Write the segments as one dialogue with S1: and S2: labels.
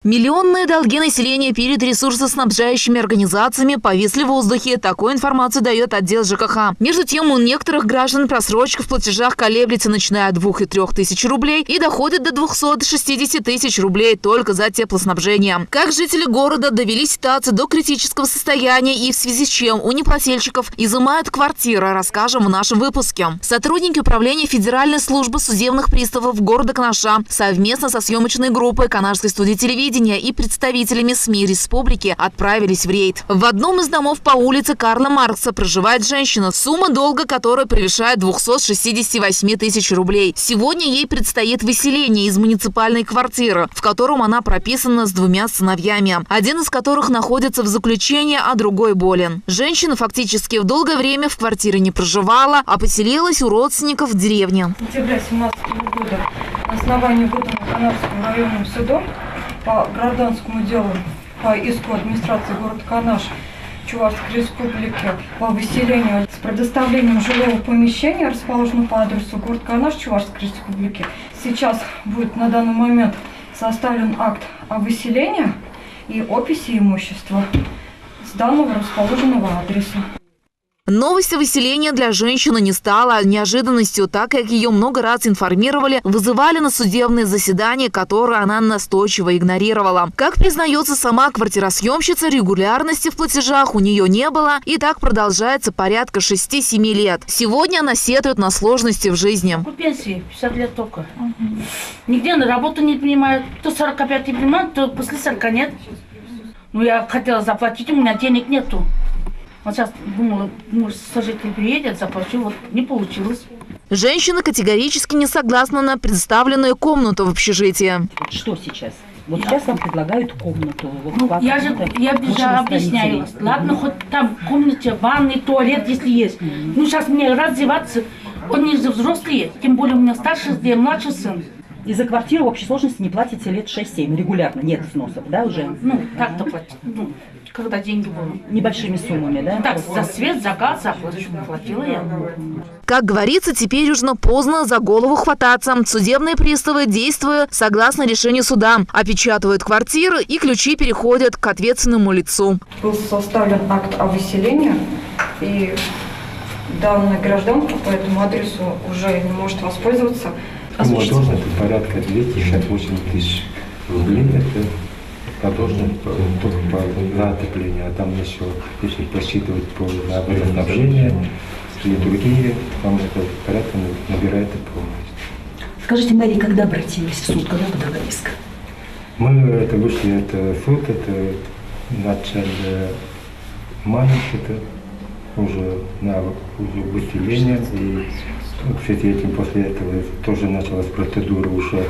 S1: Миллионные долги населения перед ресурсоснабжающими организациями повисли в воздухе. Такую информацию дает отдел ЖКХ. Между тем, у некоторых граждан просрочка в платежах колеблется, начиная от 2 и 3 тысяч рублей и доходит до 260 тысяч рублей только за теплоснабжение. Как жители города довели ситуацию до критического состояния и в связи с чем у неплательщиков изымают квартиры, расскажем в нашем выпуске. Сотрудники управления Федеральной службы судебных приставов города Канаша совместно со съемочной группой Канашской студии телевидения и представителями СМИ республики отправились в рейд. В одном из домов по улице Карла Маркса проживает женщина, сумма долга которой превышает 268 тысяч рублей. Сегодня ей предстоит выселение из муниципальной квартиры, в котором она прописана с 2 сыновьями, один из которых находится в заключении, а другой болен. Женщина фактически в долгое время в квартире не проживала, а поселилась у родственников в деревне.
S2: В октябре 2017 года на основании выданного Канавским районным судом по гражданскому делу по иску администрации города Канаш Чувашской республики по выселению с предоставлением жилого помещения, расположенного по адресу город Канаш Чувашской республики, сейчас будет на данный момент составлен акт о выселении и описи имущества с данного расположенного адреса.
S1: Новость о выселении для женщины не стала неожиданностью, так как ее много раз информировали, вызывали на судебные заседания, которые она настойчиво игнорировала. Как признается сама квартиросъемщица, регулярности в платежах у нее не было, и так продолжается порядка 6-7 лет. Сегодня она сетует на сложности в жизни.
S3: По пенсии 50 лет только. Нигде на работу не принимают. То 45 не принимают, то после 40 нет. Ну, я хотела заплатить, у меня денег нету. Вот сейчас думала, муж сожитель приедет, заплачу, вот не получилось.
S1: Женщина категорически не согласна на предоставленную комнату в общежитии.
S4: Что сейчас? Вот сейчас вам предлагают комнату.
S3: Я объясняю. Ладно, хоть там в комнате, ванной, туалет, если есть. Ну, сейчас мне раздеваться, они же взрослые, тем более у меня старший сын, младший сын.
S4: И за квартиру в общей сложности не платите лет 6-7, регулярно, нет взносов, да, уже?
S3: Ну, так-то платить, ну, когда деньги были.
S4: Небольшими суммами, да?
S3: Так, за свет, за газ, за оплату платила я.
S1: Как говорится, теперь уже поздно за голову хвататься. Судебные приставы, действуя согласно решению суда, опечатывают квартиры и ключи переходят к ответственному лицу.
S2: Был составлен акт о выселении, и данная гражданка по этому адресу уже не может воспользоваться.
S5: Задолженность порядка 268 тысяч рублей. Это задолженность только за отопление. А там еще, если посчитывать по водоснабжению и другие, там это порядка набирает полностью.
S4: Скажите, Мария, когда обратились в суд, когда подала иск?
S5: Мы вышли, это суд, это в начале мая, это уже на выселение. И в связи с этим после этого тоже началась процедура уже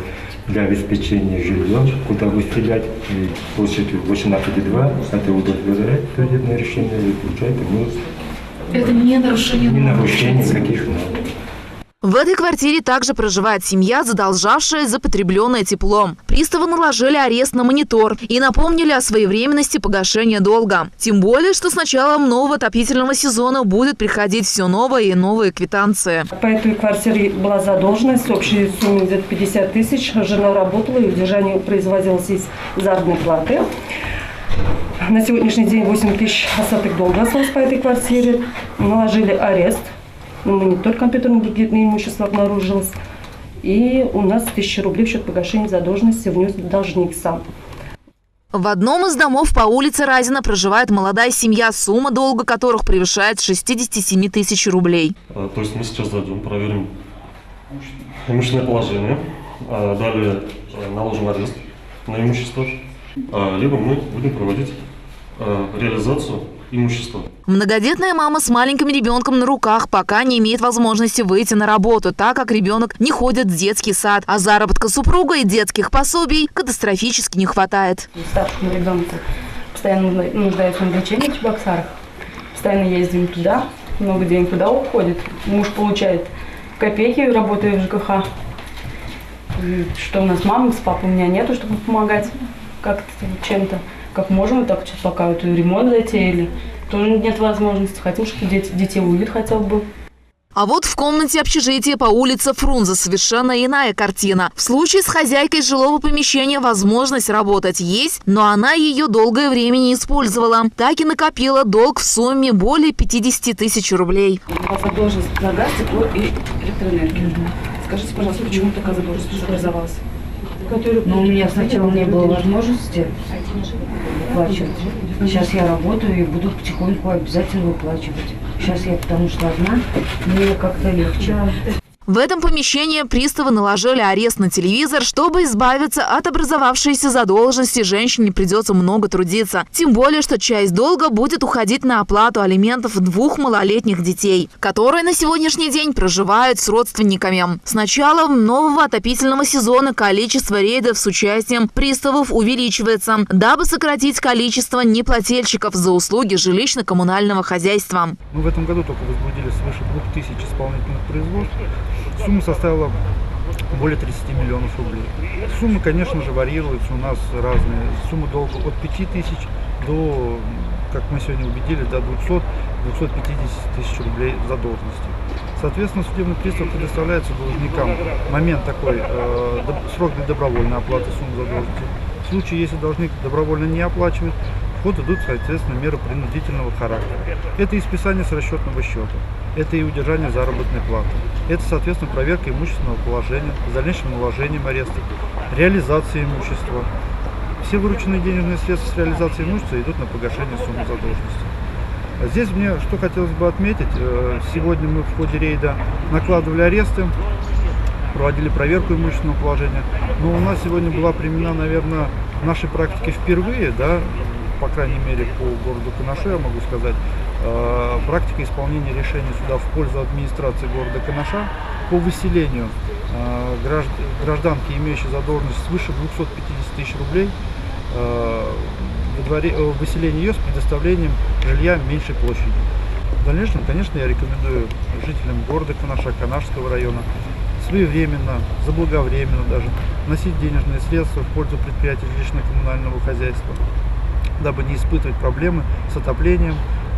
S5: для обеспечения жилья, куда выселять. И площадь 18,2, это удовлетворяет судебное решение, и получается,
S1: это не нарушение
S5: не нарушение каких норм.
S1: В этой квартире также проживает семья, задолжавшая за потребленное тепло. Приставы наложили арест на монитор и напомнили о своевременности погашения долга. Тем более, что с началом нового отопительного сезона будет приходить все новые и новые квитанции.
S2: По этой квартире была задолженность в общей сумме где-то 50 тысяч. Жена работала, и удержание производилось из заработной платы. На сегодняшний день 8 тысяч остаток долга осталось по этой квартире. Наложили арест. Монитор компьютерно-дигитальное имущество обнаружилось. И у нас 1000 рублей в счет погашения задолженности внес должник сам.
S1: В одном из домов по улице Разина проживает молодая семья, сумма долга которых превышает 67 тысяч рублей.
S6: То есть мы сейчас зайдем, проверим имущественное положение, далее наложим арест на имущество, либо мы будем проводить реализацию имущества.
S1: Многодетная мама с маленьким ребенком на руках пока не имеет возможности выйти на работу, так как ребенок не ходит в детский сад, а заработка супруга и детских пособий катастрофически не хватает.
S7: Старшему ребенку постоянно нуждается в лечении в Чебоксарах. Постоянно ездим туда, много денег туда уходит. Муж получает копейки, работая в ЖКХ. что у нас мамы с папой у меня нету, чтобы помогать как-то чем-то. Как можем, так сейчас пока вот ремонт затеяли. Тоже нет возможности. Хотим, чтобы детей уют хотя бы был.
S1: А вот в комнате общежития по улице Фрунзе совершенно иная картина. В случае с хозяйкой жилого помещения возможность работать есть, но она ее долгое время не использовала. Так и накопила долг в сумме более 50 тысяч рублей.
S7: У вас задолженность за газ, тепло и электроэнергию. Скажите, пожалуйста, почему такая задолженность образовалась?
S8: Но у меня сначала не было возможности выплачивать. Сейчас я работаю и буду потихоньку обязательно выплачивать. Сейчас я потому что одна, мне как-то легче.
S1: В этом помещении приставы наложили арест на телевизор, чтобы избавиться от образовавшейся задолженности. Женщине придется много трудиться. Тем более, что часть долга будет уходить на оплату алиментов 2 малолетних детей, которые на сегодняшний день проживают с родственниками. С начала нового отопительного сезона количество рейдов с участием приставов увеличивается, дабы сократить количество неплательщиков за услуги жилищно-коммунального хозяйства.
S9: Мы в этом году только возбудили свыше 2000 исполнительных производств. Сумма составила более 30 миллионов рублей. Суммы, конечно же, варьируются у нас разные. Суммы долга от 5000 до, как мы сегодня убедили, до 200-250 тысяч рублей задолженности. Соответственно, судебный пристав предоставляется должникам момент такой, срок для добровольной оплаты суммы задолженности. В случае, если должник добровольно не оплачивает, в ход идут, соответственно, меры принудительного характера. Это и списание с расчетного счета, это и удержание заработной платы, это, соответственно, проверка имущественного положения с дальнейшим наложением ареста, реализация имущества. Все вырученные денежные средства с реализацией имущества идут на погашение суммы задолженности. Здесь мне что хотелось бы отметить, сегодня мы в ходе рейда накладывали аресты, проводили проверку имущественного положения, но у нас сегодня была применена, наверное, в нашей практике впервые, да, по крайней мере по городу Канашу, я могу сказать, практика исполнения решений суда в пользу администрации города Канаша по выселению гражданки, имеющей задолженность свыше 250 тысяч рублей, выселение ее с предоставлением жилья меньшей площади. В дальнейшем, конечно, я рекомендую жителям города Канаша, Канашского района своевременно, заблаговременно даже вносить денежные средства в пользу предприятий жилищно-коммунального хозяйства, дабы не испытывать проблемы с отоплением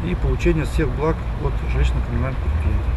S9: и получением всех благ от жилищно-коммунальных предприятий.